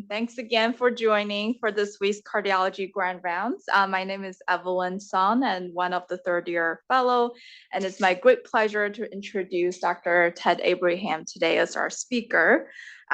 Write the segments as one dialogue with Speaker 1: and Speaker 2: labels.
Speaker 1: and thanks again for joining for this week's Cardiology Grand Rounds. My name is Evelyn Son, and one of the third-year fellow, and it's my great pleasure to introduce Dr. Ted Abraham today as our speaker.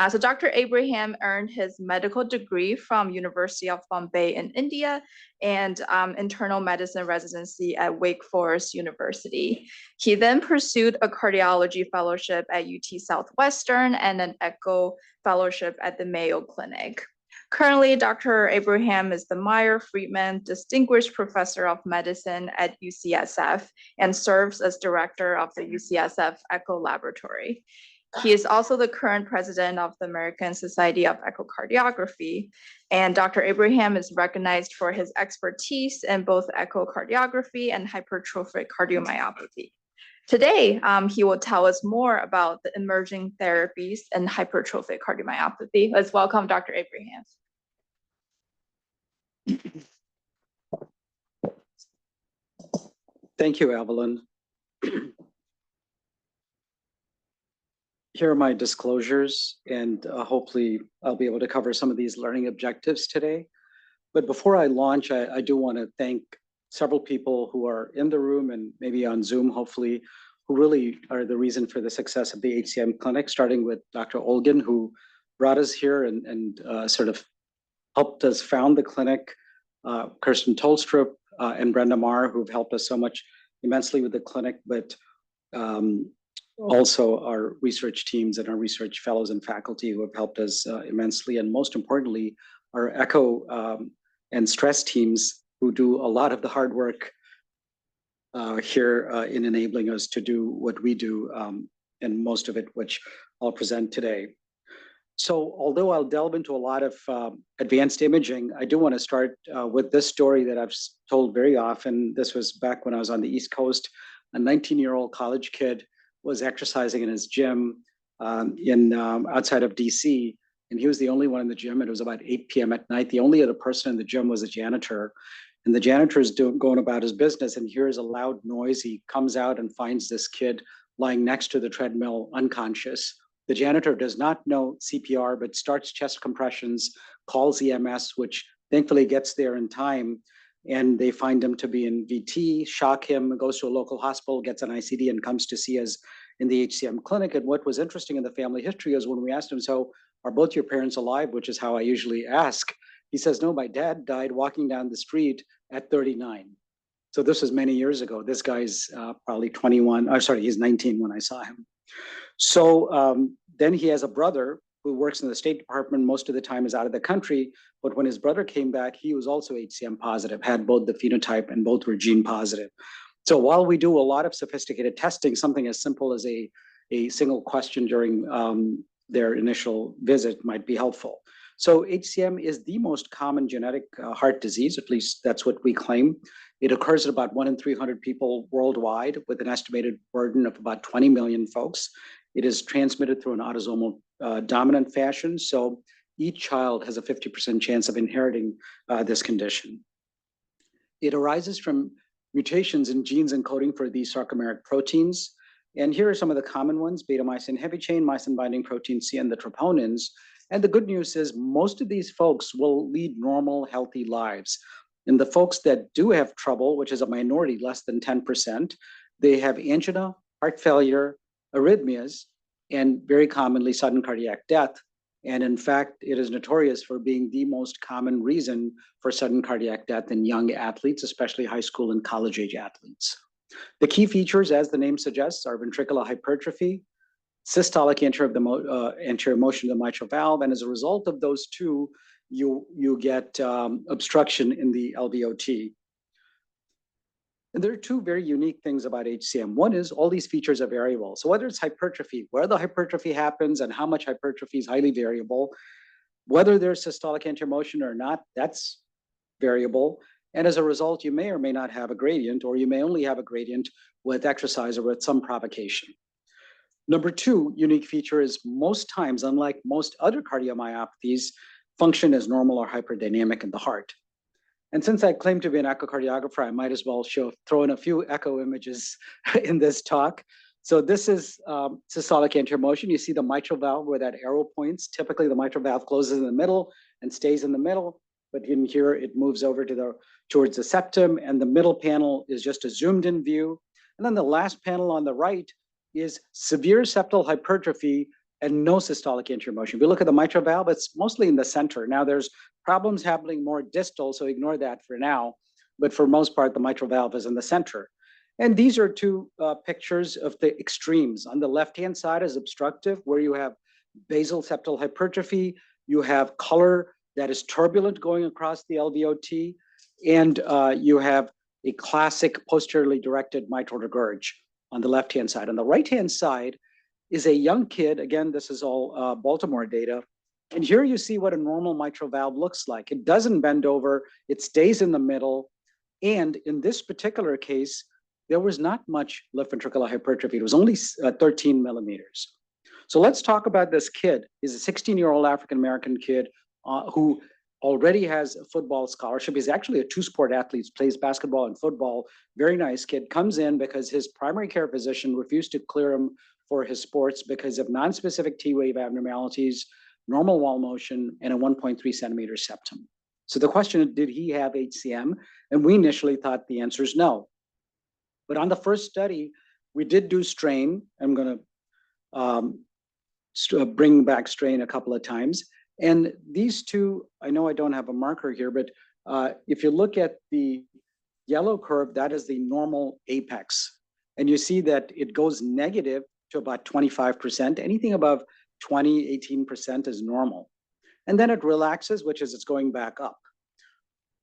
Speaker 1: So Dr. Abraham earned his medical degree from University of Bombay in India and internal medicine residency at Wake Forest University. He then pursued a cardiology fellowship at UT Southwestern and an echo fellowship at the Mayo Clinic. Currently, Dr. Abraham is the Meyer Friedman Distinguished Professor of Medicine at UCSF and serves as director of the UCSF Echo Laboratory. He is also the current president of the American Society of Echocardiography, and Dr. Abraham is recognized for his expertise in both echocardiography and hypertrophic cardiomyopathy. Today, he will tell us more about the emerging therapies in hypertrophic cardiomyopathy. Let's welcome Dr. Abraham.
Speaker 2: Thank you, Evelyn. Here are my disclosures, and hopefully I'll be able to cover some of these learning objectives today. But before I launch, I do want to thank several people who are in the room and maybe on Zoom, hopefully, who really are the reason for the success of the HCM clinic, starting with Dr. Olgin, who brought us here and sort of helped us found the clinic, Kirsten Tolstrup and Brenda Marr, who've helped us so much immensely with the clinic, but also our research teams and our research fellows and faculty who have helped us immensely. And most importantly, our echo and stress teams who do a lot of the hard work here in enabling us to do what we do, and most of it, which I'll present today. So although I'll delve into a lot of advanced imaging, I do want to start with this story that I've told very often. This was back when I was on the East Coast. A 19-year-old college kid was exercising in his gym outside of DC, and he was the only one in the gym. It was about 8 p.m. at night. The only other person in the gym was a janitor, and the janitor is going about his business and hears a loud noise. He comes out and finds this kid lying next to the treadmill, unconscious. The janitor does not know CPR, but starts chest compressions, calls EMS, which thankfully gets there in time. And they find him to be in VT, shock him, goes to a local hospital, gets an ICD, and comes to see us in the HCM clinic. And what was interesting in the family history is when we asked him, so are both your parents alive, which is how I usually ask, he says, no, my dad died walking down the street at 39. So this was many years ago. This guy's probably 21, he's 19 when I saw him. So then he has a brother who works in the State Department, most of the time is out of the country. But when his brother came back, he was also HCM positive, had both the phenotype and both were gene positive. So while we do a lot of sophisticated testing, something as simple as a single question during their initial visit might be helpful. So HCM is the most common genetic heart disease, at least that's what we claim. It occurs in about 1 in 300 people worldwide with an estimated burden of about 20 million folks. It is transmitted through an autosomal dominant fashion. So each child has a 50% chance of inheriting this condition. It arises from mutations in genes encoding for these sarcomeric proteins. And here are some of the common ones: beta-myosin heavy chain, myosin binding protein C, and the troponins. And the good news is most of these folks will lead normal, healthy lives. And the folks that do have trouble, which is a minority, less than 10%, they have angina, heart failure, arrhythmias, and very commonly sudden cardiac death. And in fact, it is notorious for being the most common reason for sudden cardiac death in young athletes, especially high school and college age athletes. The key features, as the name suggests, are ventricular hypertrophy, systolic anterior motion of the mitral valve, and as a result of those two, you get obstruction in the LVOT. And there are two very unique things about HCM. One is all these features are variable. So whether it's hypertrophy, where the hypertrophy happens and how much hypertrophy is highly variable, whether there's systolic anterior motion or not, that's variable. And as a result, you may or may not have a gradient, or you may only have a gradient with exercise or with some provocation. Number two unique feature is most times, unlike most other cardiomyopathies, function is normal or hyperdynamic in the heart. And since I claim to be an echocardiographer, I might as well throw in a few echo images in this talk. So this is systolic anterior motion. You see the mitral valve where that arrow points. Typically, the mitral valve closes in the middle and stays in the middle, but in here it moves over towards the septum, and the middle panel is just a zoomed-in view. And then the last panel on the right is severe septal hypertrophy and no systolic anterior motion. If you look at the mitral valve, it's mostly in the center. Now, there's problems happening more distal, so ignore that for now. But for most part, the mitral valve is in the center. And these are two pictures of the extremes. On the left-hand side is obstructive, where you have basal septal hypertrophy. You have color that is turbulent going across the LVOT, and you have a classic posteriorly directed mitral regurg on the left-hand side. On the right-hand side is a young kid. Again, this is all Baltimore data. And here you see what a normal mitral valve looks like. It doesn't bend over, it stays in the middle. And in this particular case, there was not much left ventricular hypertrophy. It was only 13 millimeters. So let's talk about this kid. He's a 16-year-old African-American kid who already has a football scholarship. He's actually a two-sport athlete, plays basketball and football. Very nice kid. Comes in because his primary care physician refused to clear him for his sports because of nonspecific T-wave abnormalities, normal wall motion, and a 1.3 centimeter septum. So the question is, did he have HCM? And we initially thought the answer is no. But on the first study, we did do strain. I'm going to bring back strain a couple of times. And these two, I know I don't have a marker here, but if you look at the yellow curve, that is the normal apex. And you see that it goes negative to about 25%. Anything above 20, 18% is normal. And then it relaxes, which is it's going back up.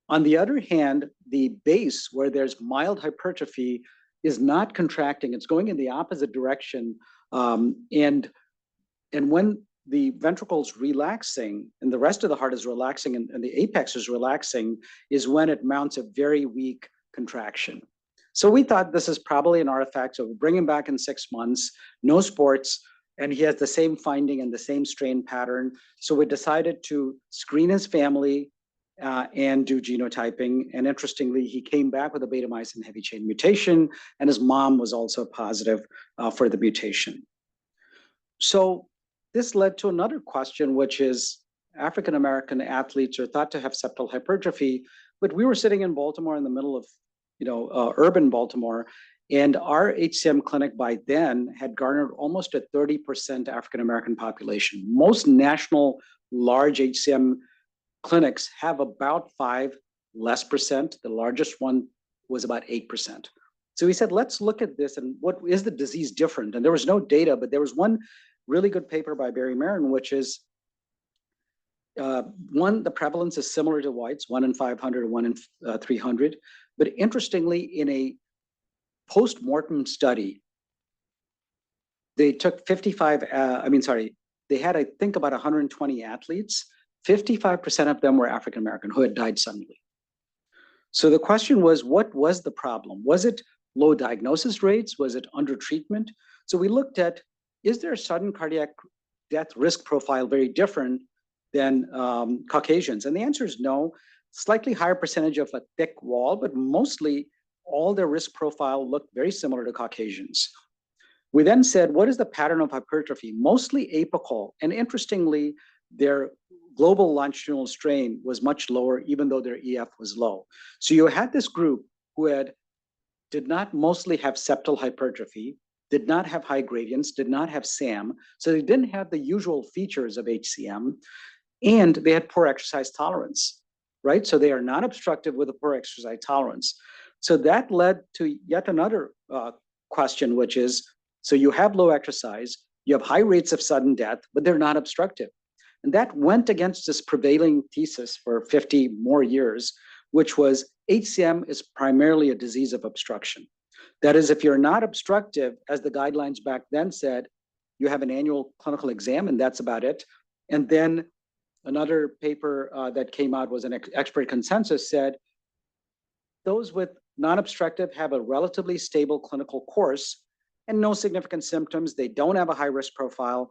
Speaker 2: On the other hand, the base, where there's mild hypertrophy, is not contracting. It's going in the opposite direction. And when the ventricle's relaxing and the rest of the heart is relaxing and the apex is relaxing, is when it mounts a very weak contraction. So we thought this is probably an artifact. So we bring him back in 6 months, no sports, and he has the same finding and the same strain pattern. So we decided to screen his family and do genotyping. And interestingly, he came back with a beta-myosin heavy chain mutation, and his mom was also positive for the mutation. So this led to another question, which is African-American athletes are thought to have septal hypertrophy, but we were sitting in Baltimore in the middle of, urban Baltimore, and our HCM clinic by then had garnered almost a 30% African-American population. Most national large HCM clinics have about 5% less. The largest one was about 8%. So we said, let's look at this and what is the disease different? And there was no data, but there was one really good paper by Barry Marin, which is one, the prevalence is similar to whites, 1 in 500, 1 in 300. But interestingly, in a post-mortem study, they took they had, I think, about 120 athletes. 55% of them were African-American who had died suddenly. So the question was, what was the problem? Was it low diagnosis rates? Was it under treatment? So we looked at, is there a sudden cardiac death risk profile very different than Caucasians? And the answer is no. Slightly higher percentage of a thick wall, but mostly all their risk profile looked very similar to Caucasians. We then said, what is the pattern of hypertrophy? Mostly apical. And interestingly, their global longitudinal strain was much lower, even though their EF was low. So you had this group who did not mostly have septal hypertrophy, did not have high gradients, did not have SAM. So they didn't have the usual features of HCM, and they had poor exercise tolerance, right? So they are non-obstructive with a poor exercise tolerance. So that led to yet another question, which is, so you have low exercise, you have high rates of sudden death, but they're not obstructive. And that went against this prevailing thesis for 50 more years, which was HCM is primarily a disease of obstruction. That is, if you're not obstructive, as the guidelines back then said, you have an annual clinical exam and that's about it. And then another paper that came out was an expert consensus said, those with non-obstructive have a relatively stable clinical course and no significant symptoms. They don't have a high risk profile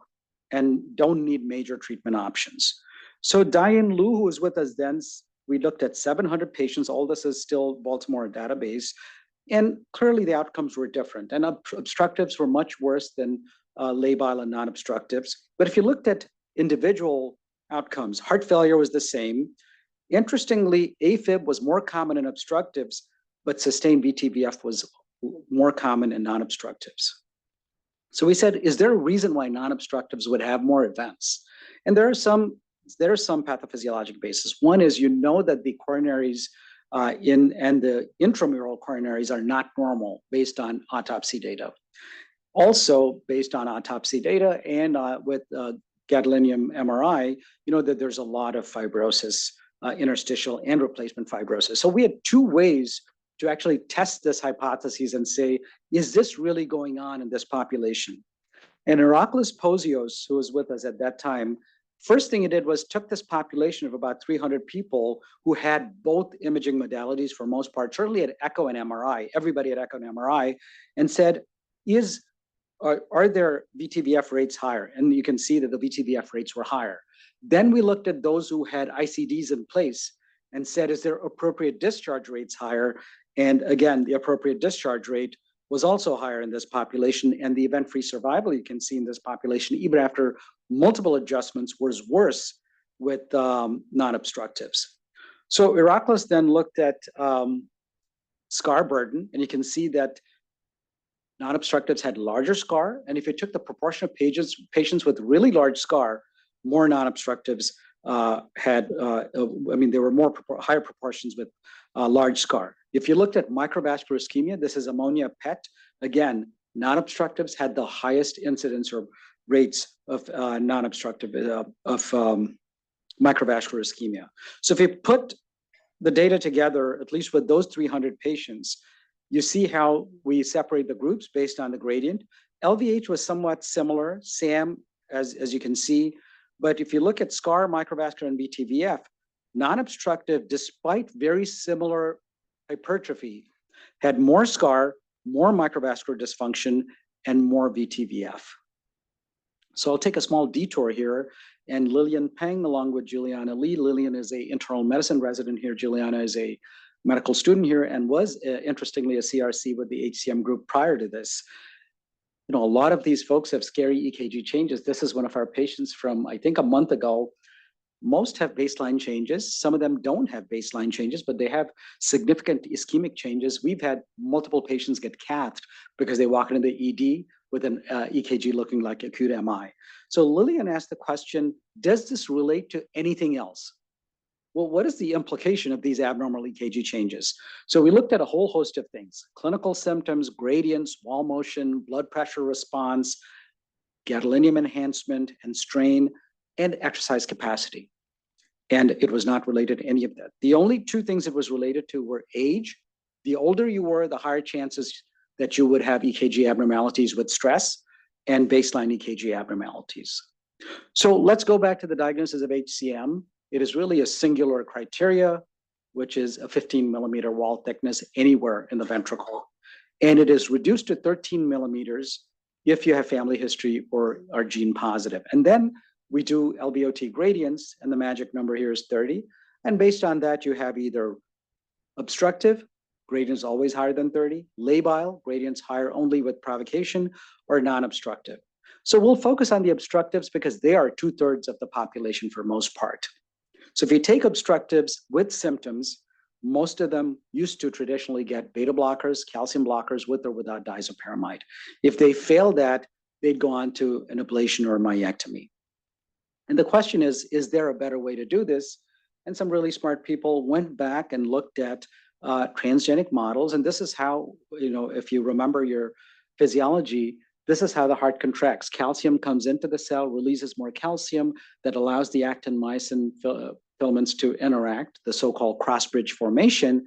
Speaker 2: and don't need major treatment options. So Diane Liu, who was with us then, we looked at 700 patients. All this is still Baltimore database. And clearly the outcomes were different. And obstructives were much worse than labile and non-obstructives. But if you looked at individual outcomes, heart failure was the same. Interestingly, AFib was more common in obstructives, but sustained VTVF was more common in non-obstructives. So we said, is there a reason why non-obstructives would have more events? And there are some pathophysiologic basis. One is, you know, that the coronaries and the intramural coronaries are not normal based on autopsy data. Also, based on autopsy data and with gadolinium MRI, you know that there's a lot of fibrosis, interstitial and replacement fibrosis. So we had two ways to actually test this hypothesis and say, is this really going on in this population? And Heracles Posios, who was with us at that time, first thing he did was took this population of about 300 people who had both imaging modalities for most part, certainly at echo and MRI, everybody had echo and MRI, and said, are their VTVF rates higher? And you can see that the VTVF rates were higher. Then we looked at those who had ICDs in place and said, is their appropriate discharge rates higher? And again, the appropriate discharge rate was also higher in this population. And the event-free survival you can see in this population, even after multiple adjustments, was worse with non-obstructives. So Heracles then looked at scar burden, and you can see that non-obstructives had larger scar. And if you took the proportion of patients with really large scar, more non-obstructives there were higher proportions with large scar. If you looked at microvascular ischemia, this is ammonia PET. Again, non-obstructives had the highest incidence or rates of non-obstructive microvascular ischemia. So if you put the data together, at least with those 300 patients, you see how we separate the groups based on the gradient. LVH was somewhat similar, SAM, as you can see. But if you look at SCAR, microvascular, and VTVF, non-obstructive, despite very similar hypertrophy, had more SCAR, more microvascular dysfunction, and more VTVF. So I'll take a small detour here. And Lillian Peng, along with Juliana Lee. Lillian is an internal medicine resident here. Juliana is a medical student here and was, interestingly, a CRC with the HCM group prior to this. You know, a lot of these folks have scary EKG changes. This is one of our patients from, I think, a month ago. Most have baseline changes. Some of them don't have baseline changes, but they have significant ischemic changes. We've had multiple patients get cathed because they walk into the ED with an EKG looking like acute MI. So Lillian asked the question, does this relate to anything else? Well, what is the implication of these abnormal EKG changes? So we looked at a whole host of things: clinical symptoms, gradients, wall motion, blood pressure response, gadolinium enhancement and strain, and exercise capacity. And it was not related to any of that. The only two things it was related to were age. The older you were, the higher chances that you would have EKG abnormalities with stress, and baseline EKG abnormalities. So let's go back to the diagnosis of HCM. It is really a singular criteria, which is a 15 millimeter wall thickness anywhere in the ventricle. And it is reduced to 13 millimeters if you have family history or are gene positive. And then we do LVOT gradients, and the magic number here is 30. And based on that, you have either obstructive, gradient is always higher than 30, labile, gradient's higher only with provocation, or non-obstructive. So we'll focus on the obstructives because they are 2/3 of the population for most part. So if you take obstructives with symptoms, most of them used to traditionally get beta blockers, calcium blockers with or without disopyramide. If they fail that, they'd go on to an ablation or a myectomy. And the question is there a better way to do this? And some really smart people went back and looked at transgenic models. And this is how, you know, if you remember your physiology, this is how the heart contracts. Calcium comes into the cell, releases more calcium that allows the actin-myosin filaments to interact, the so-called cross-bridge formation,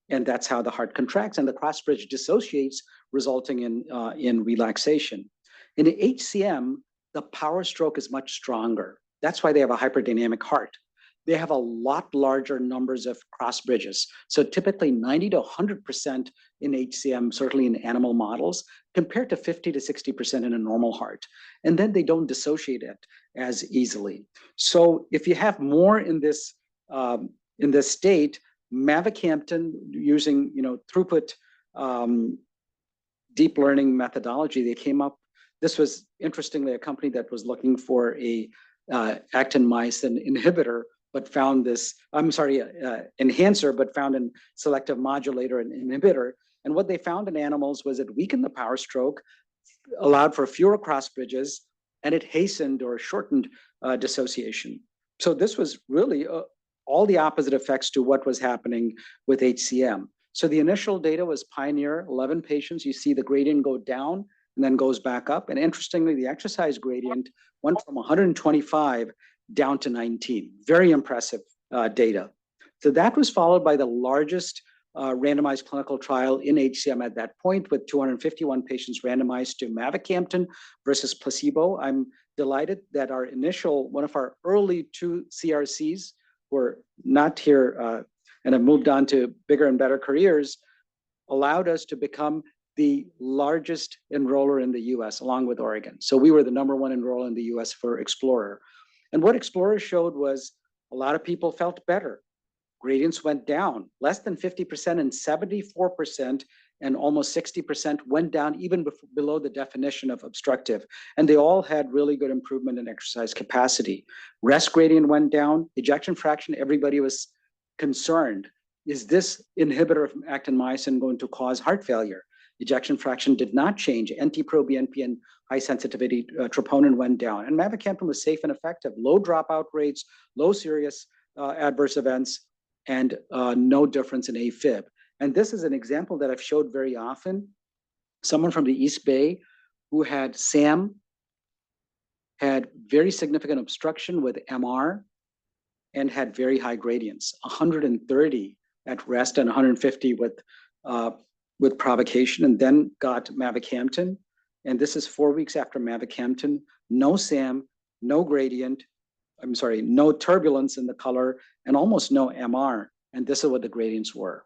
Speaker 2: and that's how the heart contracts. And the cross-bridge dissociates, resulting in relaxation. In the HCM, the power stroke is much stronger. That's why they have a hyperdynamic heart. They have a lot larger numbers of cross bridges. So typically 90 to 100% in HCM, certainly in animal models, compared to 50 to 60% in a normal heart. And then they don't dissociate it as easily. So if you have more in this state, Mavacamten using throughput deep learning methodology, they came up. This was interestingly a company that was looking for a actin myosin inhibitor, but found this, enhancer, but found a selective modulator and inhibitor. And what they found in animals was it weakened the power stroke, allowed for fewer cross bridges, and it hastened or shortened dissociation. So this was really all the opposite effects to what was happening with HCM. So the initial data was Pioneer, 11 patients. You see the gradient go down and then goes back up. And interestingly, the exercise gradient went from 125 down to 19. Very impressive data. So that was followed by the largest randomized clinical trial in HCM at that point, with 251 patients randomized to Mavacamten versus placebo. I'm delighted that one of our early two CRCs were not here and have moved on to bigger and better careers, allowed us to become the largest enroller in the US, along with Oregon. So we were the #1 enroller in the US for Explorer. And what Explorer showed was a lot of people felt better. Gradients went down, less than 50% and 74%, and almost 60% went down even below the definition of obstructive. And they all had really good improvement in exercise capacity. Rest gradient went down, ejection fraction, everybody was concerned. Is this inhibitor of actin myosin going to cause heart failure? Ejection fraction did not change. NT-proBNP and high sensitivity troponin went down. And Mavacamten was safe and effective. Low dropout rates, low serious adverse events, and no difference in AFib. And this is an example that I've showed very often. Someone from the East Bay who had SAM, had very significant obstruction with MR, and had very high gradients, 130 at rest and 150 with provocation, and then got Mavacamten. And this is 4 weeks after Mavacamten, no SAM, no gradient, no turbulence in the color, and almost no MR. And this is what the gradients were.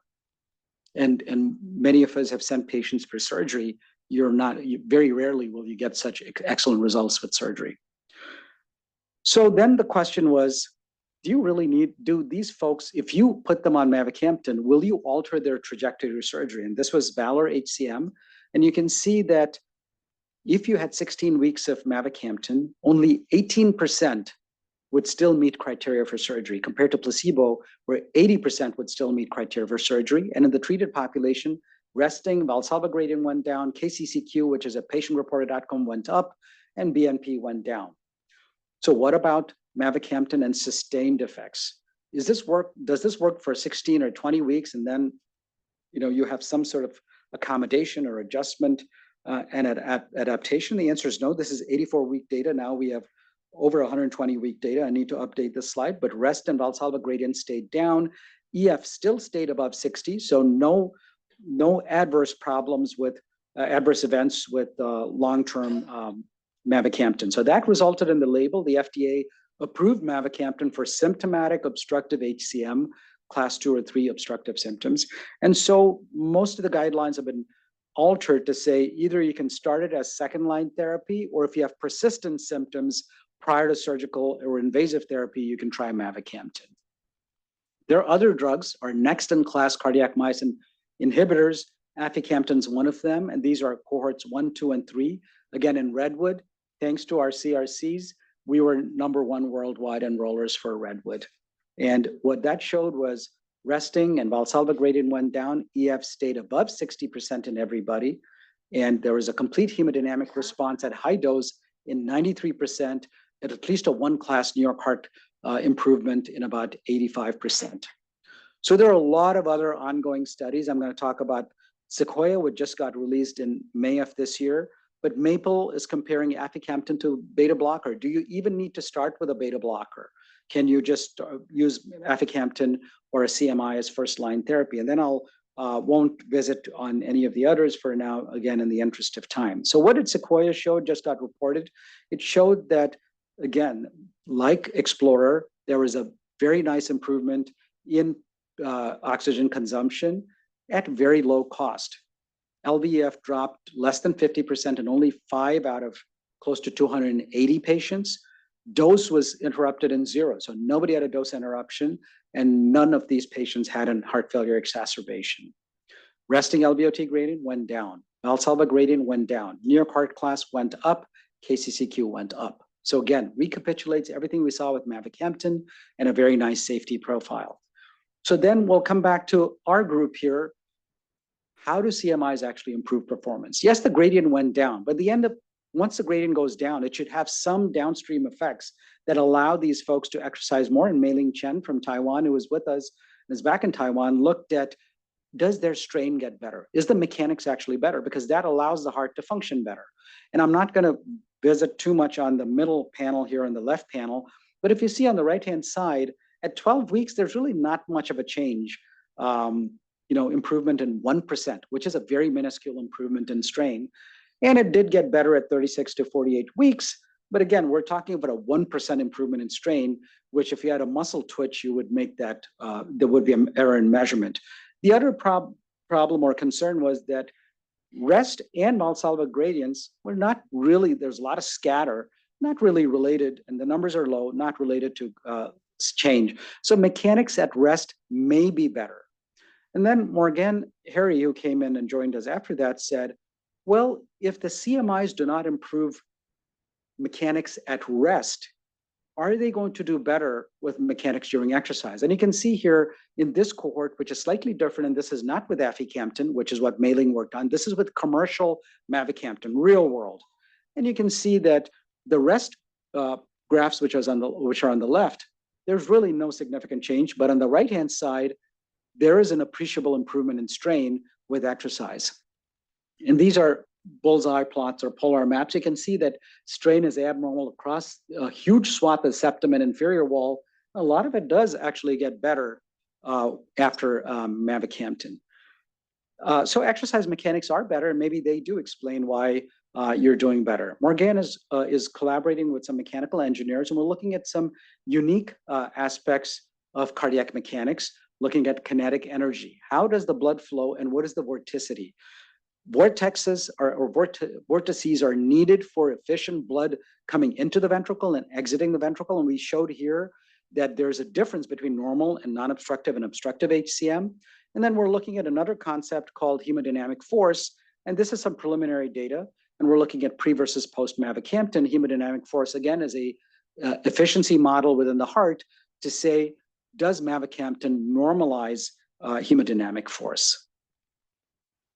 Speaker 2: And many of us have sent patients for surgery. Very rarely will you get such excellent results with surgery. So then the question was, do these folks, if you put them on Mavacamten, will you alter their trajectory of surgery? And this was Valor HCM. And you can see that if you had 16 weeks of Mavacamten, only 18% would still meet criteria for surgery, compared to placebo, where 80% would still meet criteria for surgery. And in the treated population, resting, Valsalva gradient went down, KCCQ, which is a patient-reported outcome, went up, and BNP went down. So what about Mavacamten and sustained effects? Does this work for 16 or 20 weeks, and then you have some sort of accommodation or adjustment and adaptation? The answer is no. This is 84-week data. Now we have over 120-week data. I need to update this slide, but rest and Valsalva gradient stayed down. EF still stayed above 60, so no adverse problems with adverse events with long-term Mavacamten. So that resulted in the label. The FDA approved Mavacamten for symptomatic obstructive HCM, class 2 or 3 obstructive symptoms. And so most of the guidelines have been altered to say either you can start it as second-line therapy, or if you have persistent symptoms prior to surgical or invasive therapy, you can try Mavacamten. There are other drugs, our next-in-class cardiac myosin inhibitors. Aficamten is one of them, and these are cohorts 1, 2, and 3. Again, in Redwood, thanks to our CRCs, we were #1 worldwide enrollers for Redwood. And what that showed was resting and Valsalva gradient went down, EF stayed above 60% in everybody, and there was a complete hemodynamic response at high dose in 93%, at least a one-class New York Heart improvement in about 85%. So there are a lot of other ongoing studies. I'm going to talk about SEQUOIA, which just got released in May of this year. But MAPLE is comparing Aficamten to beta blocker. Do you even need to start with a beta blocker? Can you just use Aficamten or a CMI as first-line therapy? And then I'll won't visit on any of the others for now, again, in the interest of time. So what did SEQUOIA show? Just got reported. It showed that, again, like Explorer, there was a very nice improvement in oxygen consumption at very low cost. LVEF dropped less than 50% in only 5 out of close to 280 patients. Dose was interrupted in 0, so nobody had a dose interruption, and none of these patients had a heart failure exacerbation. Resting LVOT gradient went down. Valsalva gradient went down. New York Heart Class went up. KCCQ went up. So again, recapitulates everything we saw with Mavacamten and a very nice safety profile. So then we'll come back to our group here. How do CMIs actually improve performance? Yes, the gradient went down, but once the gradient goes down, it should have some downstream effects that allow these folks to exercise more. And Mei-Ling Chen from Taiwan, who was with us and is back in Taiwan, looked at, does their strain get better? Is the mechanics actually better? Because that allows the heart to function better. And I'm not going to visit too much on the middle panel here on the left panel, but if you see on the right-hand side, at 12 weeks, there's really not much of a change, improvement in 1%, which is a very minuscule improvement in strain. And it did get better at 36 to 48 weeks. But again, we're talking about a 1% improvement in strain, which if you had a muscle twitch, you would make that, there would be an error in measurement. The other problem or concern was that rest and Valsalva gradients were not really, there's a lot of scatter, not really related, and the numbers are low, not related to change. So mechanics at rest may be better. And then Morgan Harry, who came in and joined us after that, said, well, if the CMIs do not improve mechanics at rest, are they going to do better with mechanics during exercise? And you can see here in this cohort, which is slightly different, and this is not with Aficamten, which is what Mei-Ling worked on. This is with commercial Mavacamten, real world. And you can see that the rest graphs, which are on the left, there's really no significant change. But on the right-hand side, there is an appreciable improvement in strain with exercise. And these are bullseye plots or polar maps. You can see that strain is abnormal across a huge swath of septum and inferior wall. A lot of it does actually get better after Mavacamten. So exercise mechanics are better, and maybe they do explain why you're doing better. Morgan is collaborating with some mechanical engineers, and we're looking at some unique aspects of cardiac mechanics, looking at kinetic energy. How does the blood flow, and what is the vorticity? Vortices are needed for efficient blood coming into the ventricle and exiting the ventricle. And we showed here that there's a difference between normal and non-obstructive and obstructive HCM. And then we're looking at another concept called hemodynamic force. And this is some preliminary data. And we're looking at pre versus post Mavacamten. Hemodynamic force, again, is a efficiency model within the heart to say, does Mavacamten normalize hemodynamic force?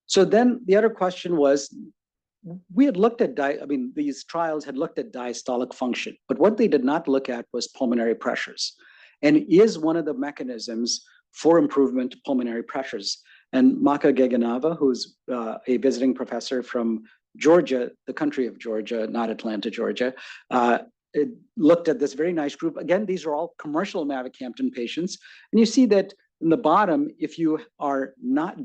Speaker 2: So then the other question was, we had looked at, these trials had looked at diastolic function, but what they did not look at was pulmonary pressures. And is one of the mechanisms for improvement pulmonary pressures. And Maka Geganava, who's a visiting professor from Georgia, the country of Georgia, not Atlanta, Georgia, looked at this very nice group. Again, these are all commercial Mavacamten patients. And you see that in the bottom, if you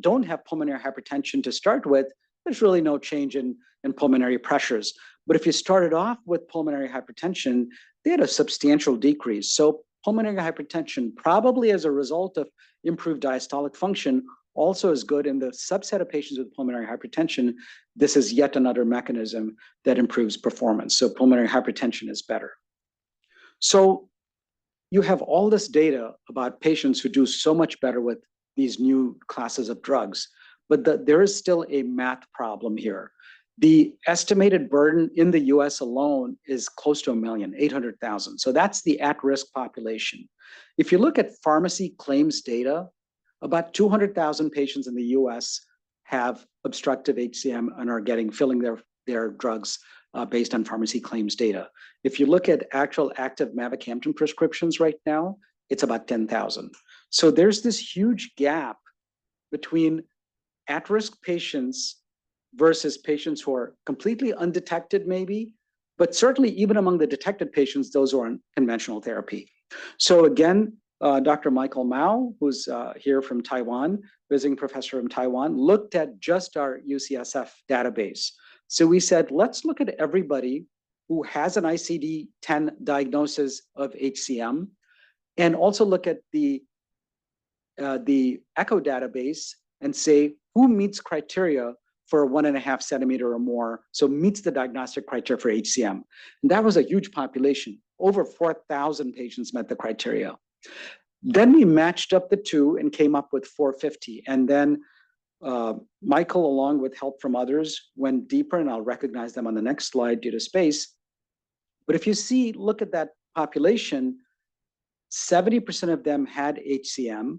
Speaker 2: don't have pulmonary hypertension to start with, there's really no change in pulmonary pressures. But if you started off with pulmonary hypertension, they had a substantial decrease. So pulmonary hypertension, probably as a result of improved diastolic function, also is good in the subset of patients with pulmonary hypertension. This is yet another mechanism that improves performance. So pulmonary hypertension is better. So you have all this data about patients who do so much better with these new classes of drugs, but there is still a math problem here. The estimated burden in the US alone is close to 1,800,000. So that's the at-risk population. If you look at pharmacy claims data, about 200,000 patients in the US have obstructive HCM and are filling their drugs based on pharmacy claims data. If you look at actual active Mavacamten prescriptions right now, it's about 10,000. So there's this huge gap between at-risk patients versus patients who are completely undetected maybe, but certainly even among the detected patients, those who are on conventional therapy. So again, Dr. Michael Mao, who's here from Taiwan, visiting professor from Taiwan, looked at just our UCSF database. So we said, let's look at everybody who has an ICD-10 diagnosis of HCM, and also look at the echo database and say who meets criteria for 1.5 centimeter or more, so meets the diagnostic criteria for HCM. And that was a huge population. Over 4,000 patients met the criteria. Then we matched up the two and came up with 450. And then Michael, along with help from others, went deeper, and I'll recognize them on the next slide due to space. But if you look at that population, 70% of them had HCM,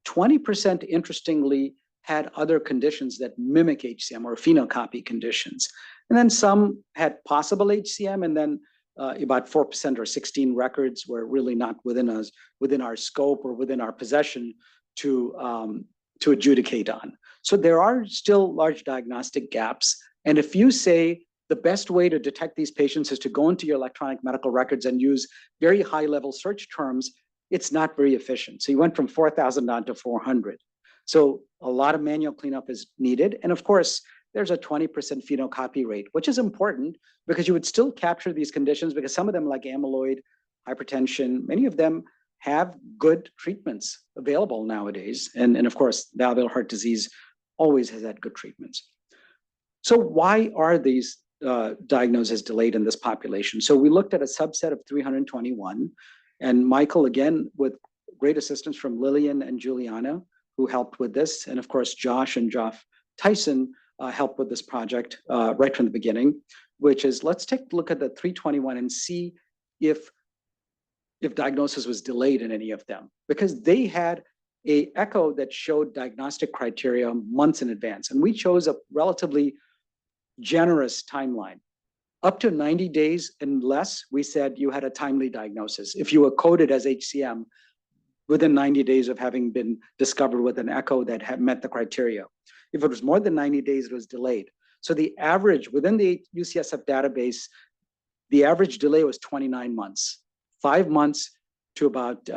Speaker 2: 20% interestingly had other conditions that mimic HCM or phenocopy conditions. And then some had possible HCM, and then about 4% or 16 records were really not within our scope or within our possession to adjudicate on. So there are still large diagnostic gaps. And if you say the best way to detect these patients is to go into your electronic medical records and use very high-level search terms, it's not very efficient. So you went from 4,000 down to 400. So a lot of manual cleanup is needed. And of course, there's a 20% phenocopy rate, which is important because you would still capture these conditions because some of them, like amyloid, hypertension, many of them have good treatments available nowadays. And of course, valvular heart disease always has had good treatments. So why are these diagnoses delayed in this population? So we looked at a subset of 321, and Michael, again, with great assistance from Lillian and Juliana, who helped with this, and of course, Josh and Geoff Tyson helped with this project right from the beginning, which is, let's take a look at the 321 and see if diagnosis was delayed in any of them, because they had a echo that showed diagnostic criteria months in advance. And we chose a relatively generous timeline. Up to 90 days and less, we said you had a timely diagnosis. If you were coded as HCM within 90 days of having been discovered with an echo that had met the criteria. If it was more than 90 days, it was delayed. So the average within the UCSF database, the average delay was 29 months, 5 months to about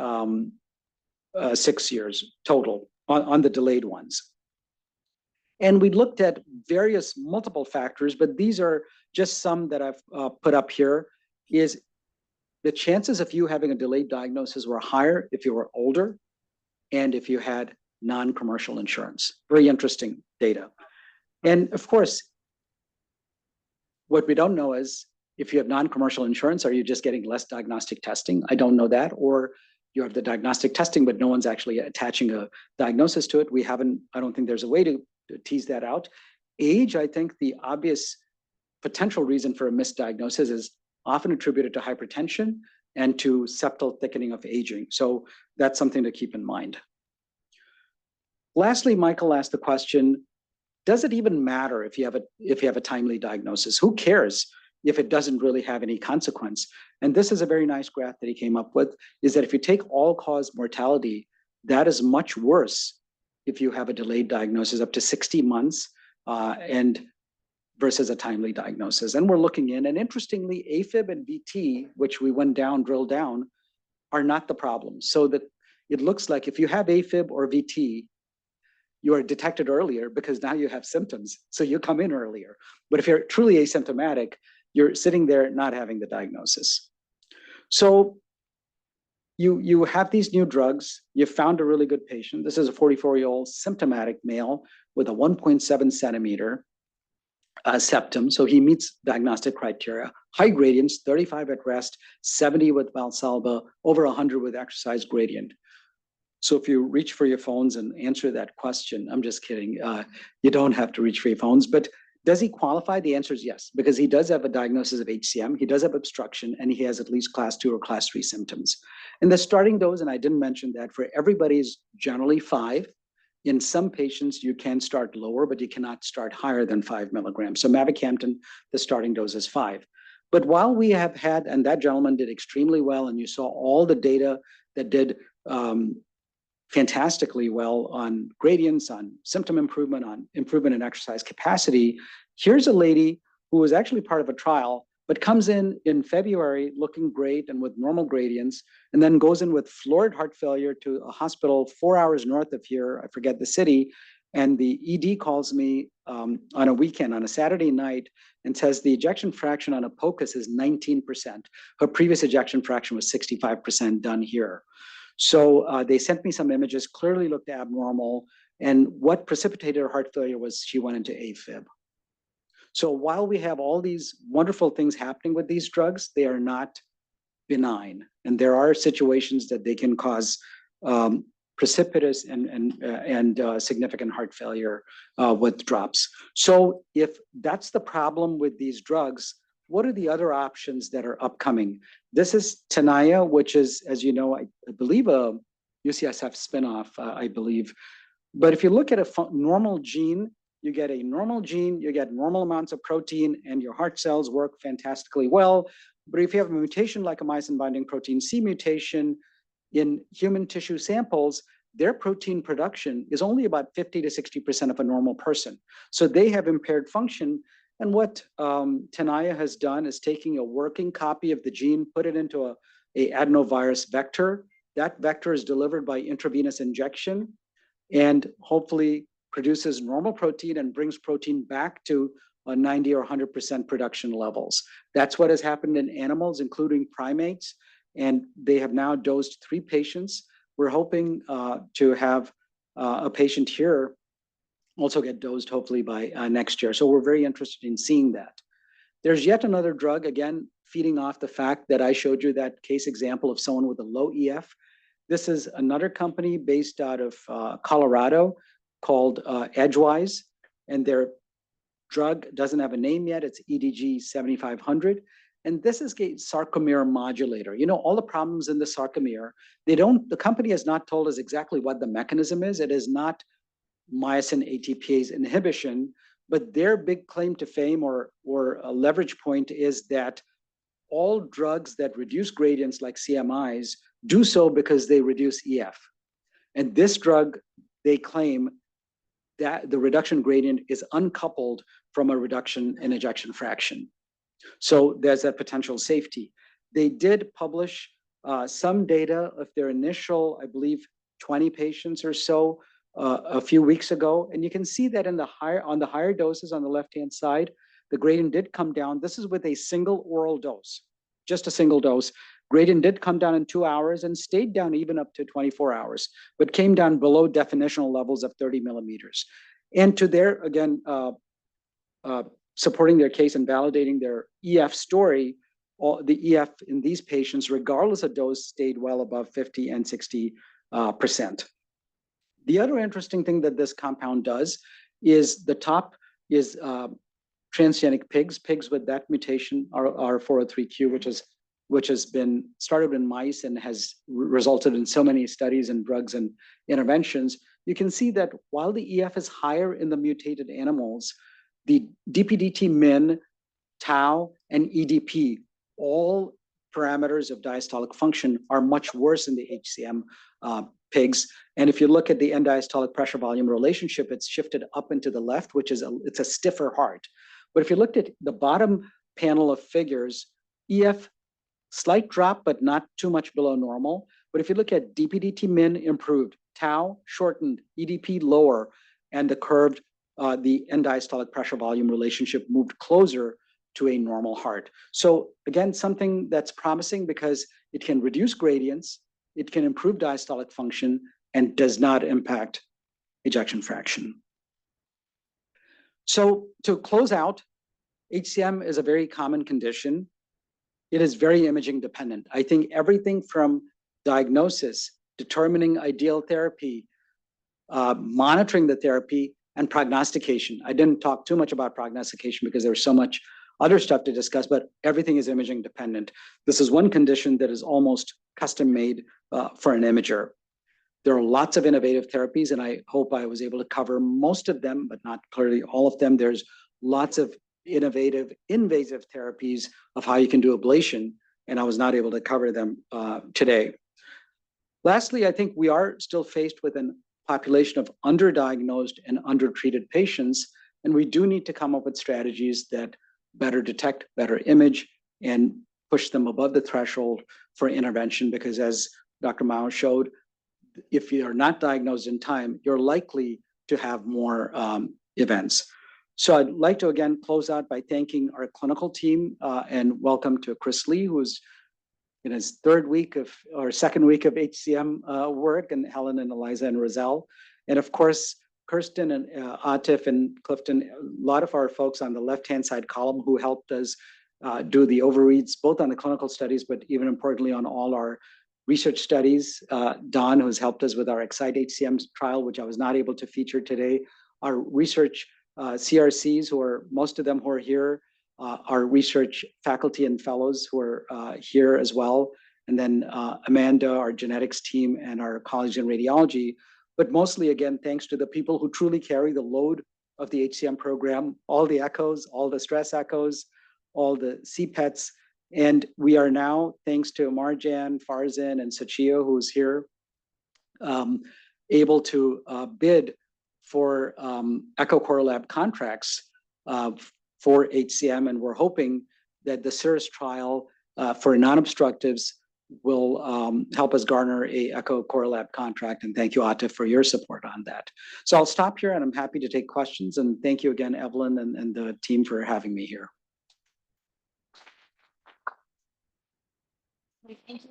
Speaker 2: 6 years total on the delayed ones. And we looked at various multiple factors, but these are just some that I've put up here, is the chances of you having a delayed diagnosis were higher if you were older and if you had non-commercial insurance. Very interesting data. And of course, what we don't know is if you have non-commercial insurance, are you just getting less diagnostic testing? I don't know that. Or you have the diagnostic testing, but no one's actually attaching a diagnosis to it. I don't think there's a way to tease that out. Age, I think the obvious potential reason for a misdiagnosis is often attributed to hypertension and to septal thickening of aging. So that's something to keep in mind. Lastly, Michael asked the question, does it even matter if you have a timely diagnosis? Who cares if it doesn't really have any consequence? And this is a very nice graph that he came up with, is that if you take all-cause mortality, that is much worse if you have a delayed diagnosis up to 60 months and versus a timely diagnosis. And we're looking in, and interestingly, AFib and VT, which we went down, drilled down, are not the problem. So that it looks like if you have AFib or VT, you are detected earlier because now you have symptoms. So you come in earlier. But if you're truly asymptomatic, you're sitting there not having the diagnosis. So you have these new drugs. You found a really good patient. This is a 44-year-old symptomatic male with a 1.7 centimeter septum. So he meets diagnostic criteria. High gradients, 35 at rest, 70 with Valsalva, over 100 with exercise gradient. So if you reach for your phones and answer that question, I'm just kidding. You don't have to reach for your phones, but does he qualify? The answer is yes, because he does have a diagnosis of HCM, he does have obstruction, and he has at least class 2 or class 3 symptoms. And the starting dose, and I didn't mention that, for everybody is generally 5. In some patients, you can start lower, but you cannot start higher than 5 milligrams. So Mavacamten, the starting dose is 5. But while we have had, and that gentleman did extremely well, and you saw all the data that did fantastically well on gradients, on symptom improvement, on improvement in exercise capacity. Here's a lady who was actually part of a trial, but comes in February looking great and with normal gradients, and then goes in with florid heart failure to a hospital 4 hours north of here, I forget the city, and the ED calls me on a weekend, on a Saturday night, and says the ejection fraction on a POCUS is 19%. Her previous ejection fraction was 65% done here. So they sent me some images, clearly looked abnormal, and what precipitated her heart failure was she went into AFib. So while we have all these wonderful things happening with these drugs, they are not benign. And there are situations that they can cause precipitous and significant heart failure with drops. So if that's the problem with these drugs, what are the other options that are upcoming? This is Tenaya, which is, as you know, I believe a UCSF spinoff, I believe. But if you look at a normal gene, you get a normal gene, you get normal amounts of protein, and your heart cells work fantastically well. But if you have a mutation like a myosin-binding protein C mutation in human tissue samples, their protein production is only about 50 to 60% of a normal person. So they have impaired function. And what Tenaya has done is taking a working copy of the gene, put it into a adenovirus vector. That vector is delivered by intravenous injection and hopefully produces normal protein and brings protein back to 90 or 100% production levels. That's what has happened in animals, including primates. And they have now dosed 3 patients. We're hoping to have a patient here also get dosed hopefully by next year. So we're very interested in seeing that. There's yet another drug, again, feeding off the fact that I showed you that case example of someone with a low EF. This is another company based out of Colorado called Edgewise, and their drug doesn't have a name yet. It's EDG 7500. And this is a sarcomer modulator. You know, all the problems in the sarcomer, the company has not told us exactly what the mechanism is. It is not myosin ATPase inhibition, but their big claim to fame or a leverage point is that all drugs that reduce gradients like CMIs do so because they reduce EF. And this drug, they claim that the reduction gradient is uncoupled from a reduction in ejection fraction. So there's that potential safety. They did publish some data of their initial, I believe, 20 patients or so a few weeks ago. And you can see that on the higher doses on the left-hand side, the gradient did come down. This is with a single oral dose, just a single dose. Gradient did come down in 2 hours and stayed down even up to 24 hours, but came down below definitional levels of 30 millimeters. And to their, again, supporting their case and validating their EF story, the EF in these patients, regardless of dose, stayed well above 50 and 60%. The other interesting thing that this compound does is the top is transgenic pigs. Pigs with that mutation are 403Q, which has been started in mice and has resulted in so many studies and drugs and interventions. You can see that while the EF is higher in the mutated animals, the DPDT min, tau, and EDP, all parameters of diastolic function, are much worse in the HCM pigs. And if you look at the end diastolic pressure volume relationship, it's shifted up into the left, which is it's a stiffer heart. But if you looked at the bottom panel of figures, EF slight drop, but not too much below normal. But if you look at DPDT min improved, tau shortened, EDP lower, and the curved, the end diastolic pressure volume relationship moved closer to a normal heart. So again, something that's promising because it can reduce gradients, it can improve diastolic function, and does not impact ejection fraction. So to close out, HCM is a very common condition. It is very imaging dependent. I think everything from diagnosis, determining ideal therapy, monitoring the therapy, and prognostication. I didn't talk too much about prognostication because there's so much other stuff to discuss, but everything is imaging dependent. This is one condition that is almost custom made for an imager. There are lots of innovative therapies, and I hope I was able to cover most of them, but not clearly all of them. There's lots of innovative, invasive therapies of how you can do ablation, and I was not able to cover them today. Lastly, I think we are still faced with a population of underdiagnosed and undertreated patients, and we do need to come up with strategies that better detect, better image, and push them above the threshold for intervention, because as Dr. Mayo showed, if you are not diagnosed in time, you're likely to have more events. So I'd like to again close out by thanking our clinical team and welcome to Chris Lee, who's in his second week of HCM work, and Helen and Eliza and Roselle. And of course, Kirsten and Atif and Clifton, a lot of our folks on the left-hand side column who helped us do the overreads, both on the clinical studies, but even importantly on all our research studies, Don, who's helped us with our Excite-HCM trial, which I was not able to feature today, our research CRCs, most of them who are here, our research faculty and fellows who are here as well, and then Amanda, our genetics team, and our colleagues in radiology. But mostly, again, thanks to the people who truly carry the load of the HCM program, all the echoes, all the stress echoes, all the CPETs. And we are now, thanks to Marjan, Farzan, and Sachio, who's here, able to bid for Echocar Lab contracts for HCM. And we're hoping that the CIRRUS trial for non-obstructives will help us garner a Echocar Lab contract. And thank you, Atif, for your support on that. So I'll stop here and I'm happy to take questions. And thank you again, Evelyn and the team for having me here.
Speaker 1: Thank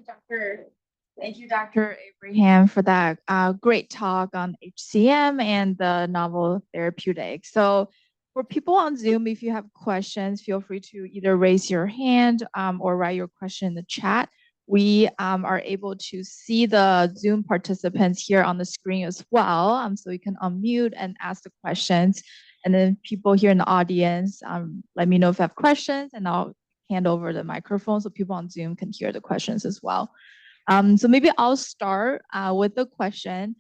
Speaker 1: you, Dr. Abraham, for that great talk on HCM and the novel therapeutics. So for people on Zoom, if you have questions, feel free to either raise your hand or write your question in the chat. We are able to see the Zoom participants here on the screen as well. So you can unmute and ask the questions. And then people here in the audience, let me know if you have questions and I'll hand over the microphone so people on Zoom can hear the questions as well. So maybe I'll start with the question.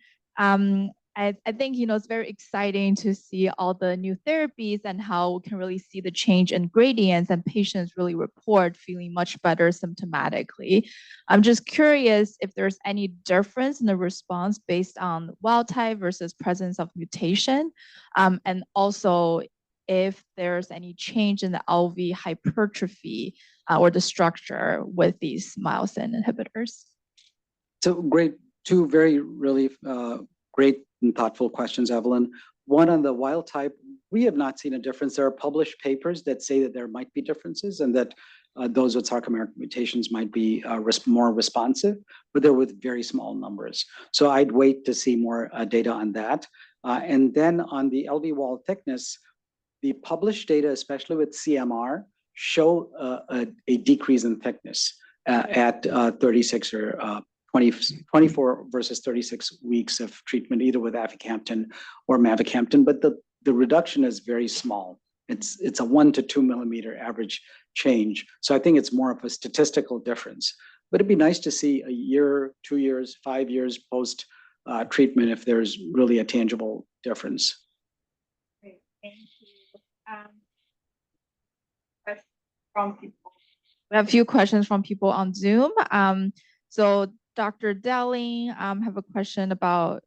Speaker 1: I think, it's very exciting to see all the new therapies and how we can really see the change in gradients and patients really report feeling much better symptomatically. I'm just curious if there's any difference in the response based on wild type versus presence of mutation, and also if there's any change in the LV hypertrophy or the structure with these myosin inhibitors.
Speaker 2: So great, two very really great and thoughtful questions, Evelyn. One on the wild type, we have not seen a difference. There are published papers that say that there might be differences and that those with sarcomeric mutations might be more responsive, but they're with very small numbers. So I'd wait to see more data on that. And then on the LV wall thickness, the published data, especially with CMR, show a decrease in thickness at 36 or 24 versus 36 weeks of treatment, either with Mavacamten or Mavacamten, but the reduction is very small. It's a 1 to 2 millimeter average change. So I think it's more of a statistical difference. But it'd be nice to see a year, 2 years, 5 years post treatment if there's really a tangible difference.
Speaker 1: Great, thank you. From people. We have a few questions from people on Zoom. So Dr. Delling have a question about,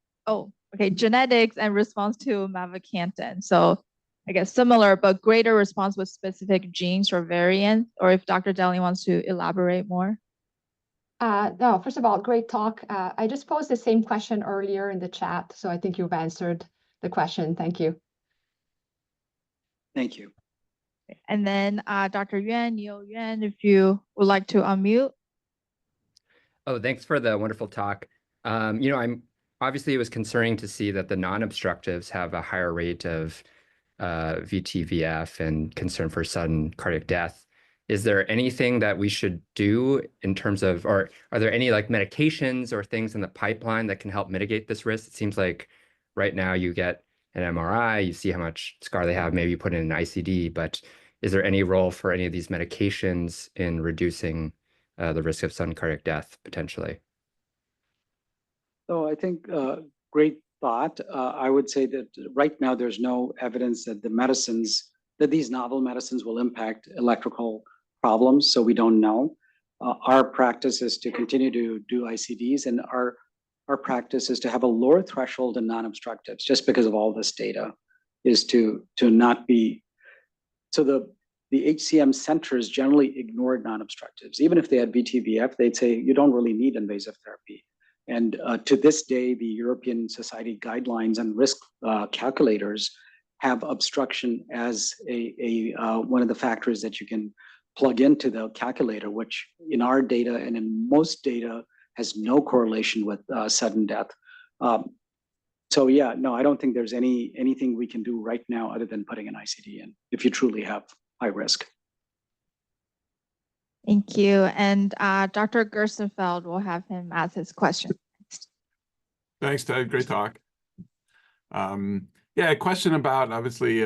Speaker 1: genetics and response to Mavacamten. So I guess similar, but greater response with specific genes or variants, or if Dr. Delling wants to elaborate more.
Speaker 3: No, first of all, great talk. I just posed the same question earlier in the chat, so I think you've answered the question. Thank you.
Speaker 2: Thank you.
Speaker 1: And then Dr. Yuan, Neil Yuan, if you would like to unmute.
Speaker 4: Oh, thanks for the wonderful talk. Obviously it was concerning to see that the non-obstructives have a higher rate of VT-VF and concern for sudden cardiac death. Is there anything that we should do in terms of, or are there any like medications or things in the pipeline that can help mitigate this risk? It seems like right now you get an MRI, you see how much scar they have, maybe you put in an ICD, but is there any role for any of these medications in reducing the risk of sudden cardiac death potentially?
Speaker 2: So I think great thought. I would say that right now there's no evidence that these novel medicines will impact electrical problems, so we don't know. Our practice is to continue to do ICDs, and our practice is to have a lower threshold in non-obstructives, just because of all this data, is to not be, so the HCM centers generally ignored non-obstructives. Even if they had VT-VF, they'd say, you don't really need invasive therapy. And to this day, the European Society guidelines and risk calculators have obstruction as one of the factors that you can plug into the calculator, which in our data and in most data has no correlation with sudden death. So yeah, no, I don't think there's anything we can do right now other than putting an ICD in if you truly have high risk.
Speaker 1: Thank you. And Dr. Gerstenfeld will have him ask his question.
Speaker 5: Thanks, Ted. Great talk. Yeah, a question about obviously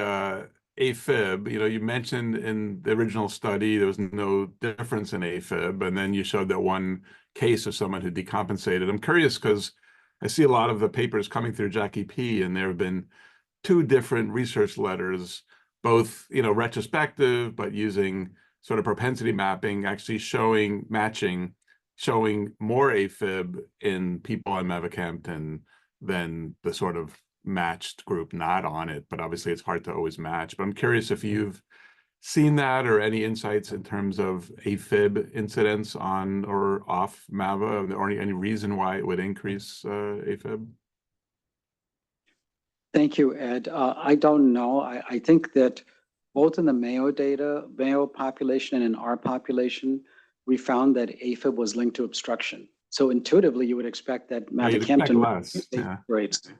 Speaker 5: AFib. You mentioned in the original study there was no difference in AFib, and then you showed that one case of someone who decompensated. I'm curious because I see a lot of the papers coming through Jackie P, and there have been two different research letters, both retrospective, but using sort of propensity mapping, actually showing more AFib in people on Mavacamten than the sort of matched group not on it. But obviously it's hard to always match. But I'm curious if you've seen that or any insights in terms of AFib incidence on or off Mava, or any reason why it would increase AFib?
Speaker 2: Thank you, Ed. I don't know. I think that both in the Mayo population and in our population, we found that AFib was linked to obstruction. So intuitively, you would expect that Mavacamten rates.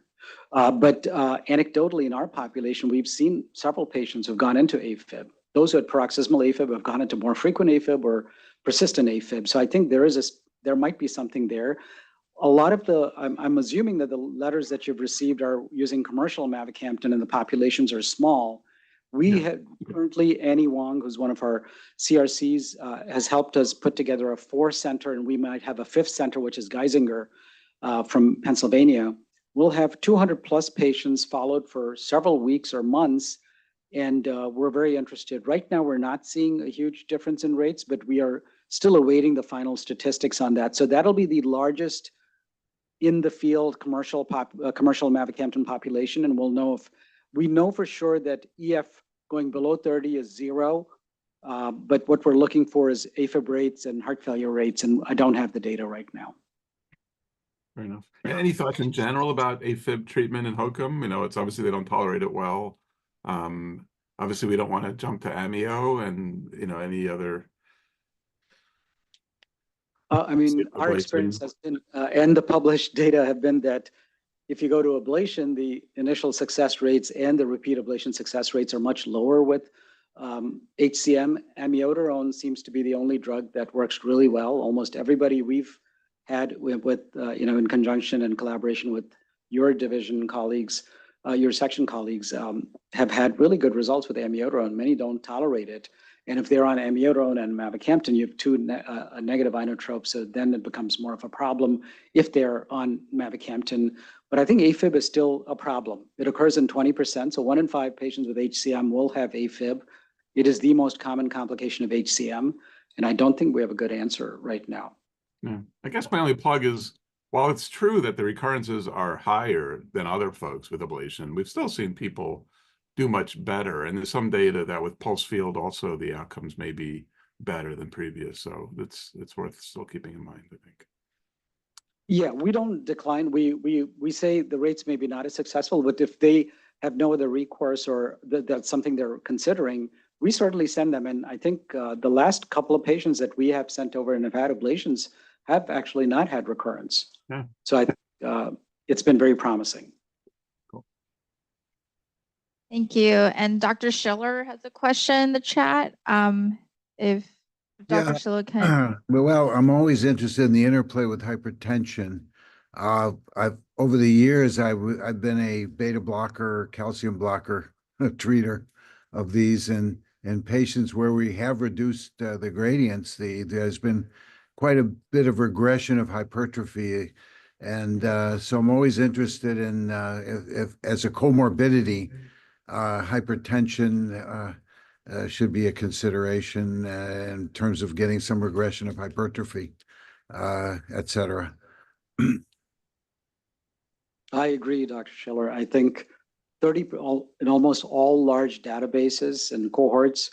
Speaker 2: But anecdotally, in our population, we've seen several patients who've gone into AFib. Those who had paroxysmal AFib have gone into more frequent AFib or persistent AFib. So I think there might be something there. A lot of I'm assuming that the letters that you've received are using commercial Mavacamten and the populations are small. We have currently, Annie Wong, who's one of our CRCs, has helped us put together a 4-center, and we might have a 5th center, which is Geisinger from Pennsylvania. We'll have 200 plus patients followed for several weeks or months, and we're very interested. Right now, we're not seeing a huge difference in rates, but we are still awaiting the final statistics on that. So that'll be the largest in the field commercial Mavacamten population, and we know for sure that EF going below 30 is 0, but what we're looking for is AFib rates and heart failure rates, and I don't have the data right now.
Speaker 5: Fair enough. Any thoughts in general about AFib treatment in HOCM? It's obviously they don't tolerate it well. Obviously, we don't want to jump to amio and any other.
Speaker 2: Our experience has been, and the published data have been that if you go to ablation, the initial success rates and the repeat ablation success rates are much lower with HCM. Amiodarone seems to be the only drug that works really well. Almost everybody we've had with in conjunction and collaboration with your division colleagues, your section colleagues, have had really good results with amiodarone. Many don't tolerate it. And if they're on amiodarone and Mavacamten, you have two negative inotropes, so then it becomes more of a problem if they're on Mavacamten. But I think AFib is still a problem. It occurs in 20%, so 1 in 5 patients with HCM will have AFib. It is the most common complication of HCM, and I don't think we have a good answer right now.
Speaker 5: Yeah. I guess my only plug is, while it's true that the recurrences are higher than other folks with ablation, we've still seen people do much better. And there's some data that with pulse field also the outcomes may be better than previous. So it's worth still keeping in mind, I think.
Speaker 2: Yeah, we don't decline. We say the rates may be not as successful, but if they have no other recourse or that's something they're considering, we certainly send them. And I think the last couple of patients that we have sent over and have had ablations have actually not had recurrence.
Speaker 5: Yeah.
Speaker 2: So I think it's been very promising.
Speaker 5: Cool.
Speaker 1: Thank you. And Dr. Schiller has a question in the chat. If Dr. Schiller can.
Speaker 6: Well, I'm always interested in the interplay with hypertension. Over the years, I've been a beta blocker, calcium blocker treater of these, and in patients where we have reduced the gradients, there's been quite a bit of regression of hypertrophy. And so I'm always interested in, if as a comorbidity, hypertension should be a consideration in terms of getting some regression of hypertrophy, et cetera.
Speaker 2: I agree, Dr. Schiller. I think in almost all large databases and cohorts,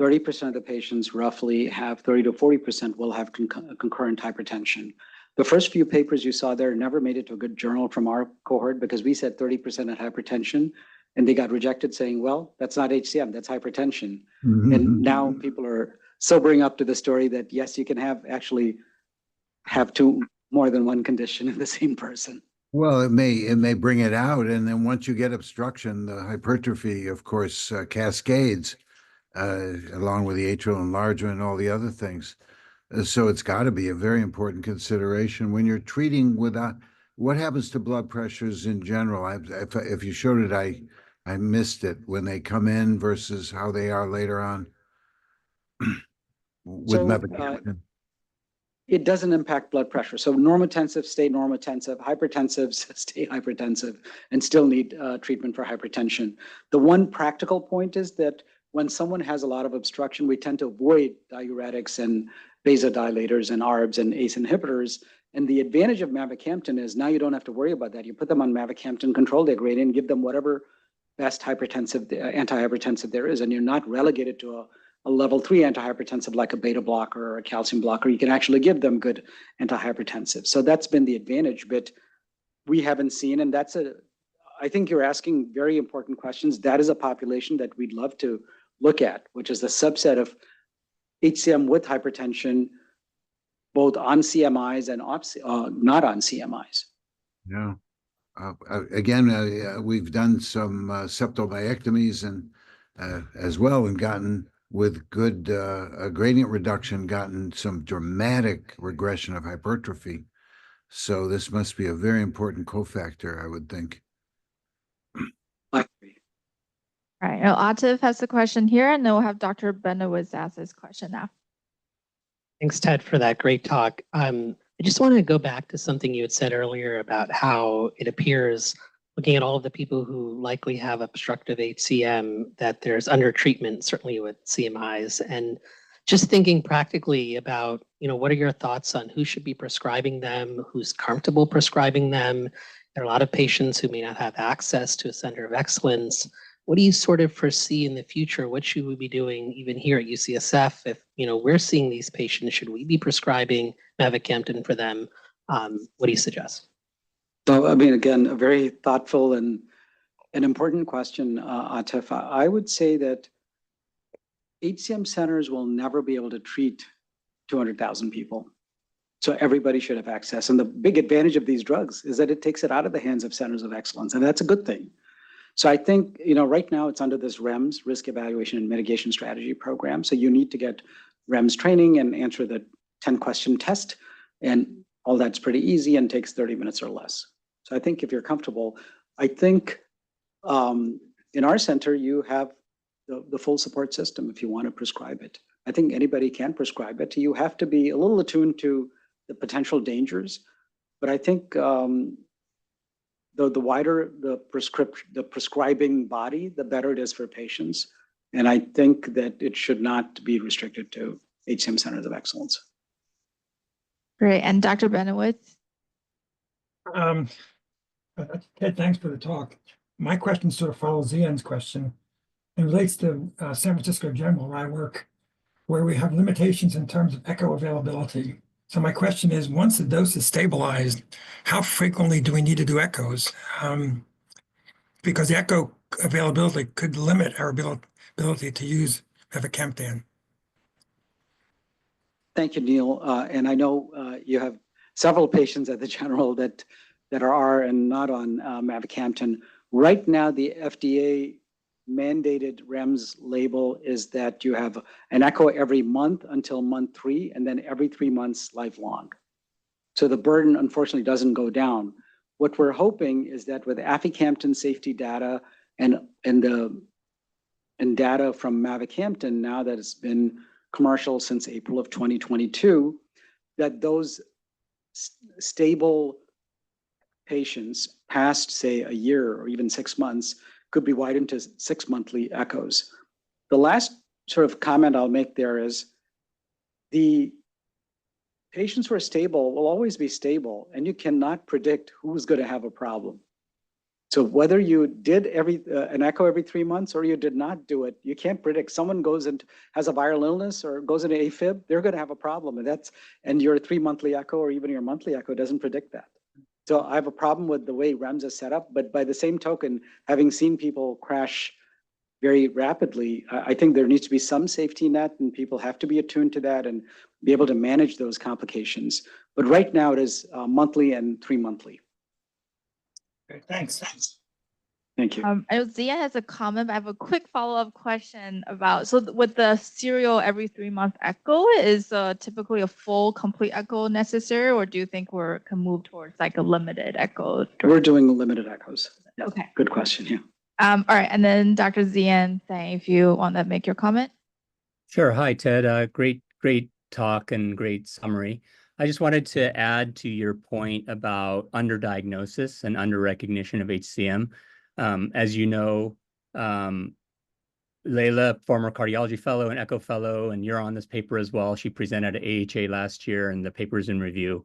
Speaker 2: 30% of the patients roughly have 30 to 40% will have concurrent hypertension. The first few papers you saw there never made it to a good journal from our cohort because we said 30% had hypertension, and they got rejected saying, well, that's not HCM, that's hypertension. Mm-hmm. And now people are sobering up to the story that yes, you can actually have more than one condition in the same person.
Speaker 6: Well, it may bring it out, and then once you get obstruction, the hypertrophy, of course, cascades. along with the atrial enlargement and all the other things. So it's got to be a very important consideration when you're treating without. What happens to blood pressures in general? If you showed it, I missed it when they come in versus how they are later on with
Speaker 2: So,
Speaker 6: Mavacamten.
Speaker 2: It doesn't impact blood pressure. So normotensive stay normotensive, hypertensive stay hypertensive, and still need treatment for hypertension. The one practical point is that when someone has a lot of obstruction, we tend to avoid diuretics and vasodilators and ARBs and ACE inhibitors. And the advantage of Mavacamten is now you don't have to worry about that. You put them on Mavacamten, control their gradient, give them whatever best antihypertensive there is, and you're not relegated to a level 3 antihypertensive like a beta blocker or a calcium blocker. You can actually give them good antihypertensive. So that's been the advantage, but we haven't seen, and I think you're asking very important questions. That is a population that we'd love to look at, which is the subset of HCM with hypertension, both on CMIs and not on CMIs.
Speaker 6: Yeah. Again, we've done some septal myectomies and as well, and gotten with good gradient reduction, gotten some dramatic regression of hypertrophy. So this must be a very important cofactor, I would think.
Speaker 2: I agree.
Speaker 1: All right, now Atif has a question here, and then we'll have Dr. Benowitz ask his question now.
Speaker 7: Thanks, Ted, for that great talk. I just want to go back to something you had said earlier about how it appears, looking at all of the people who likely have obstructive HCM, that there's under-treatment, certainly with CMIs. And just thinking practically about, what are your thoughts on who should be prescribing them, who's comfortable prescribing them? There are a lot of patients who may not have access to a center of excellence. What do you sort of foresee in the future? What should we be doing even here at UCSF? If, we're seeing these patients, should we be prescribing Mavacamten for them? What do you suggest?
Speaker 2: So, again, a very thoughtful and an important question, Atif. I would say that HCM centers will never be able to treat 200,000 people. So everybody should have access. And the big advantage of these drugs is that it takes it out of the hands of centers of excellence. And that's a good thing. So I think, right now it's under this REMS, Risk Evaluation and Mitigation Strategy program. So you need to get REMS training and answer the 10-question test. And all that's pretty easy and takes 30 minutes or less. So I think if you're comfortable, I think in our center, you have the full support system if you want to prescribe it. I think anybody can prescribe it. You have to be a little attuned to the potential dangers, but I think the wider the prescribing body, the better it is for patients. And I think that it should not be restricted to HCM centers of excellence.
Speaker 1: Great, and Dr. Benowitz?
Speaker 8: Ted, thanks for the talk. My question sort of follows Ian's question. It relates to San Francisco General, where I work, where we have limitations in terms of echo availability. So my question is, once the dose is stabilized, how frequently do we need to do echoes? Because the echo availability could limit our ability to use Mavacamten.
Speaker 2: Thank you, Neil. And I know you have several patients at the General that are and not on Mavacamten. Right now, the FDA mandated REMS label is that you have an echo every month until month 3, and then every 3 months lifelong. So the burden, unfortunately, doesn't go down. What we're hoping is that with aficamten safety data and data from Mavacamten, now that it's been commercial since April of 2022, that those stable patients past, say, a year or even 6 months could be widened to 6 monthly echoes. The last sort of comment I'll make there is the patients who are stable will always be stable, and you cannot predict who's going to have a problem. So whether you did an echo every 3 months or you did not do it, you can't predict. Someone goes and has a viral illness or goes into AFib, they're going to have a problem, and your 3 monthly echo or even your monthly echo doesn't predict that. So I have a problem with the way REMS is set up, but by the same token, having seen people crash very rapidly, I think there needs to be some safety net, and people have to be attuned to that and be able to manage those complications. But right now it is monthly and 3 monthly.
Speaker 8: Okay, thanks.
Speaker 2: Thank you.
Speaker 1: I know Zia has a comment, but I have a quick follow-up question about, so with the serial every 3-month echo, is typically a full complete echo necessary, or do you think can move towards like a limited echo?
Speaker 2: We're doing limited echoes. Yeah.
Speaker 1: Okay.
Speaker 2: Good question. Yeah.
Speaker 1: All right, and then Dr. Zian, if you want to make your comment.
Speaker 9: Sure. Hi, Ted. Great talk and great summary. I just wanted to add to your point about underdiagnosis and underrecognition of HCM. As you know, Leila, former cardiology fellow and echo fellow, and you're on this paper as well. She presented at AHA last year, and the paper's in review.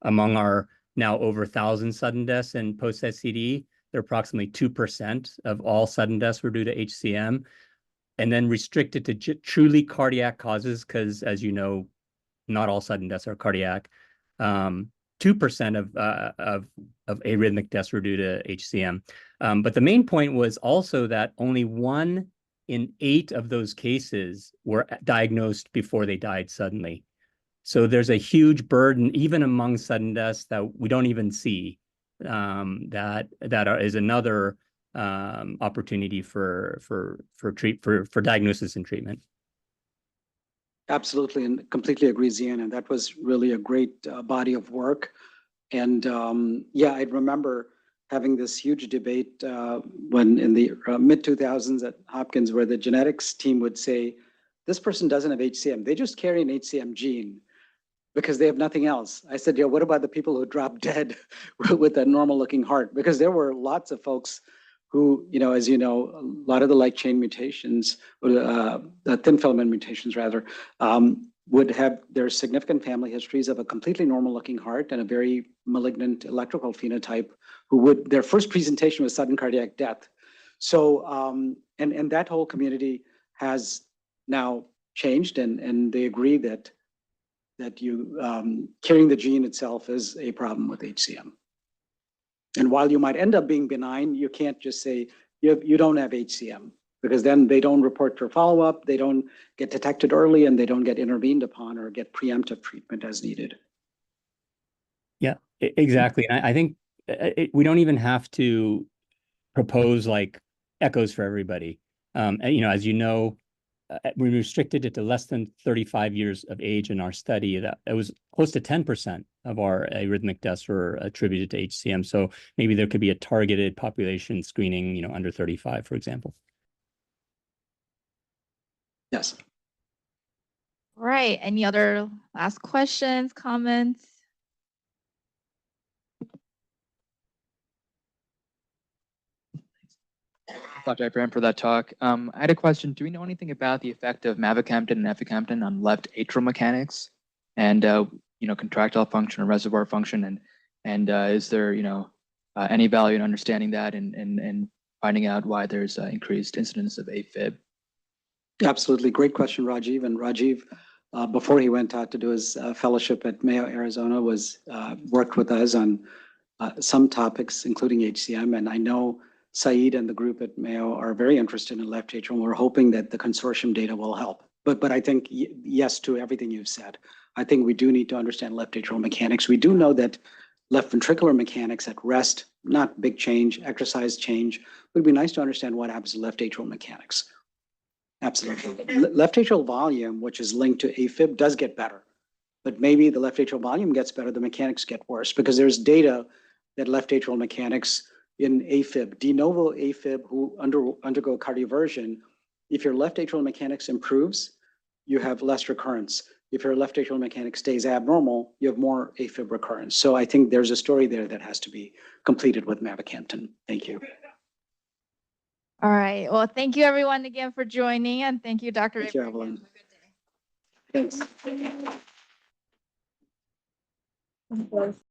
Speaker 9: Among our now over 1,000 sudden deaths in post-SCD, there are approximately 2% of all sudden deaths were due to HCM, and then restricted to truly cardiac causes, because as you know, not all sudden deaths are cardiac. 2% of arrhythmic deaths were due to HCM. But the main point was also that only 1 in 8 of those cases were diagnosed before they died suddenly. So there's a huge burden, even among sudden deaths, that we don't even see. That is another opportunity for diagnosis and treatment.
Speaker 2: Absolutely, and completely agree, Zian. And that was really a great body of work. And yeah, I remember having this huge debate when in the mid-2000s at Hopkins, where the genetics team would say, this person doesn't have HCM. They just carry an HCM gene because they have nothing else. I said, yeah, what about the people who drop dead with a normal looking heart? Because there were lots of folks who, as you know, a lot of the light chain mutations, the thin filament mutations rather, would have their significant family histories of a completely normal looking heart and a very malignant electrical phenotype, their first presentation was sudden cardiac death. So, and that whole community has now changed, and they agree that you carrying the gene itself is a problem with HCM. And while you might end up being benign, you can't just say you don't have HCM, because then they don't report for follow-up, they don't get detected early, and they don't get intervened upon or get preemptive treatment as needed.
Speaker 9: Yeah, exactly. And I think we don't even have to propose like echoes for everybody. As you know, we restricted it to less than 35 years of age in our study. That it was close to 10% of our arrhythmic deaths were attributed to HCM. So maybe there could be a targeted population screening, under 35, for example.
Speaker 2: Yes.
Speaker 1: Right. Any other last questions, comments?
Speaker 10: Dr. Abraham, for that talk. I had a question. Do we know anything about the effect of Mavacamten and Mavacamten on left atrial mechanics and contractile function or reservoir function? And is there any value in understanding that and finding out why there's increased incidence of AFib?
Speaker 2: Absolutely, great question, Rajiv. And Rajiv, before he went out to do his fellowship at Mayo, Arizona, worked with us on some topics, including HCM. And I know Saeed and the group at Mayo are very interested in left atrial. We're hoping that the consortium data will help. But I think yes to everything you've said. I think we do need to understand left atrial mechanics. We do know that left ventricular mechanics at rest, not big change, exercise change. It would be nice to understand what happens to left atrial mechanics. Absolutely. Left atrial volume, which is linked to AFib, does get better. But maybe the left atrial volume gets better, the mechanics get worse, because there's data that left atrial mechanics in AFib, de novo AFib, who undergo cardioversion, if your left atrial mechanics improves, you have less recurrence. If your left atrial mechanics stays abnormal, you have more AFib recurrence. So I think there's a story there that has to be completed with Mavacamten. Thank you.
Speaker 1: All right. Well, thank you everyone again for joining, and thank you, Dr.
Speaker 2: Thank you,
Speaker 1: Abraham.
Speaker 2: Evelyn. Thanks.